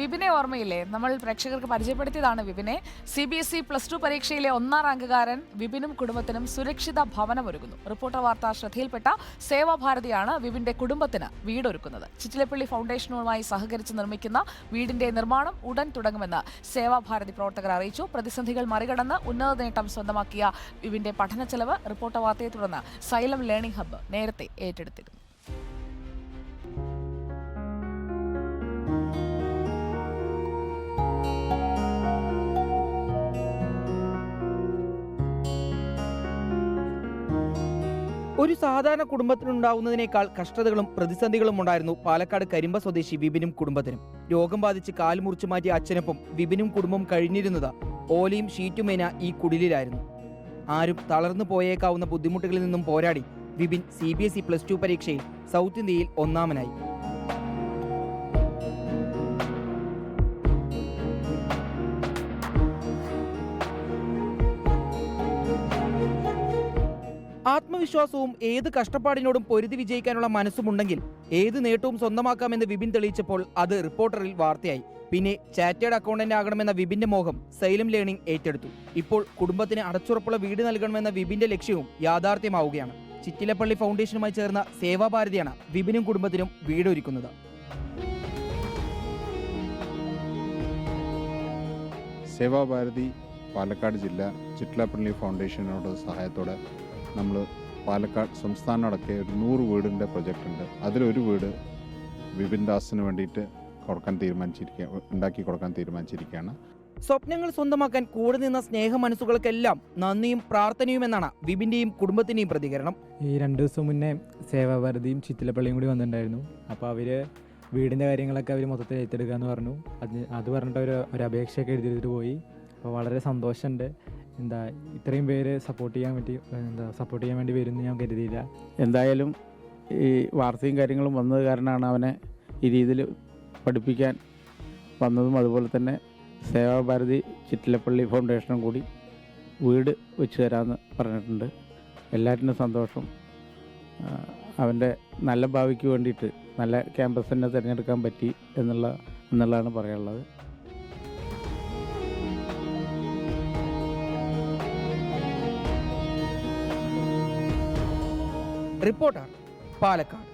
വിപിനെ ഓർമ്മയില്ലേ? നമ്മൾ പ്രേക്ഷകർക്ക് പരിചയപ്പെടുത്തിയതാണ് വിപിനെ. CBSE +2 പരീക്ഷയിലെ 1ാം റാങ്കുകാരൻ വിപിനും കുടുംബത്തിനും സുരക്ഷിത ഭവനമൊരുക്കുന്നു. റിപ്പോർട്ടർ വാർത്ത ശ്രദ്ധയിൽപ്പെട്ട സേവാഭാരതിയാണ് വിപിന്റെ കുടുംബത്തിന് വീടൊരുക്കുന്നത്. ചിറ്റിലപ്പള്ളി ഫൗണ്ടേഷനുമായി സഹകരിച്ച് നിർമ്മിക്കുന്ന വീടിന്റെ നിർമ്മാണം ഉടൻ തുടങ്ങുമെന്ന് സേവാഭാരതി പ്രവർത്തകർ അറിയിച്ചു. പ്രതിസന്ധികൾ മറികടന്ന് ഉന്നത നേട്ടം സ്വന്തമാക്കിയ വിപിന്റെ പഠന ചെലവ് റിപ്പോർട്ടർ വാർത്തയെ തുടർന്ന് സൈലം ലേണിംഗ് ഹബ്ബ് നേരത്തെ ഏറ്റെടുത്തിരുന്നു. ഒരു സാധാരണ കുടുംബത്തിനുണ്ടാവുന്നതിനേക്കാൾ കഷ്ടതകളും പ്രതിസന്ധികളും ഉണ്ടായിരുന്നു പാലക്കാട് കരിമ്പ സ്വദേശി വിപിനും കുടുംബത്തിനും. രോഗം ബാധിച്ച് കാൽ മുറിച്ചു മാറ്റിയ അച്ഛനൊപ്പം വിപിനും കുടുംബം കഴിഞ്ഞിരുന്നത് ഓലയും ഷീറ്റുമേന ഈ കുടിലിലായിരുന്നു. ആരും തളർന്നു പോയേക്കാവുന്ന ബുദ്ധിമുട്ടുകളിൽ നിന്നും പോരാടി വിപിൻ CBSE +2 പരീക്ഷയിൽ സൗത്ത് ഇന്ത്യയിൽ ഒന്നാമനായി. ആത്മവിശ്വാസവും ഏത് കഷ്ടപ്പാടിനോടും പൊരുതി വിജയിക്കാനുള്ള മനസ്സുമുണ്ടെങ്കിൽ ഏത് നേട്ടവും സ്വന്തമാക്കാമെന്ന് വിപിൻ തെളിയിച്ചപ്പോൾ അത് റിപ്പോർട്ടറിൽ വാർത്തയായി. പിന്നെ ചാർട്ടേഡ് അക്കൗണ്ടന്റ് ആകണമെന്ന വിപിന്റെ മോഹം സൈലം ലേണിംഗ് ഏറ്റെടുത്തു. ഇപ്പോൾ കുടുംബത്തിന് അടച്ചുറപ്പുള്ള വീട് നൽകണമെന്ന വിപിന്റെ ലക്ഷ്യവും യാഥാർത്ഥ്യമാവുകയാണ്. ചിറ്റിലപ്പള്ളി ഫൗണ്ടേഷനുമായി ചേർന്ന സേവാഭാരതിയാണ് വിപിനും കുടുംബത്തിനും വീടൊരുക്കുന്നത്. സേവാഭാരതി പാലക്കാട് ജില്ല ചിറ്റിലപ്പള്ളി ഫൗണ്ടേഷനോട് സഹായത്തോടെ നമ്മൾ പാലക്കാട് സംസ്ഥാനം അടക്കിയ ഒരു 100 വീടിൻ്റെ പ്രൊജക്റ്റ് ഉണ്ട്. അതിലൊരു വീട് വിപിൻ ദാസിന് വേണ്ടിയിട്ട് ഉണ്ടാക്കി കൊടുക്കാൻ തീരുമാനിച്ചിരിക്കുകയാണ്. സ്വപ്നങ്ങൾ സ്വന്തമാക്കാൻ കൂടെ നിന്ന സ്നേഹ മനസ്സുകൾക്കെല്ലാം നന്ദിയും പ്രാർത്ഥനയും എന്നാണ് വിപിന്റെയും കുടുംബത്തിന്റെയും പ്രതികരണം. ഈ 2 ദിവസം മുന്നേ സേവാഭാരതിയും ചിറ്റിലപ്പള്ളിയും കൂടി വന്നിട്ടുണ്ടായിരുന്നു. അപ്പോൾ അവർ വീടിൻ്റെ കാര്യങ്ങളൊക്കെ അവർ മൊത്തത്തിൽ ഏറ്റെടുക്കാമെന്ന് പറഞ്ഞു. അത് പറഞ്ഞിട്ട് ഒരു അപേക്ഷയൊക്കെ എഴുതിയിട്ട് പോയി. അപ്പോൾ വളരെ സന്തോഷമുണ്ട്. ഇത്രയും പേര് സപ്പോർട്ട് ചെയ്യാൻ വേണ്ടി വരുമെന്ന് ഞാൻ കരുതിയില്ല. എന്തായാലും ഈ വാർത്തയും കാര്യങ്ങളും വന്നത് കാരണമാണ് അവനെ ഈ രീതിയിൽ പഠിപ്പിക്കാൻ വന്നതും. അതുപോലെ തന്നെ സേവാഭാരതി ചിറ്റിലപ്പള്ളി ഫൗണ്ടേഷനും കൂടി വീട് വെച്ച് തരാമെന്ന് പറഞ്ഞിട്ടുണ്ട്. എല്ലാറ്റിനും സന്തോഷം. അവൻ്റെ നല്ല ഭാവിക്ക് വേണ്ടിയിട്ട് നല്ല ക്യാമ്പസ് തന്നെ തിരഞ്ഞെടുക്കാൻ പറ്റി എന്നുള്ളതാണ് പറയാനുള്ളത്. റിപ്പോർട്ടർ പാലക്കാട്.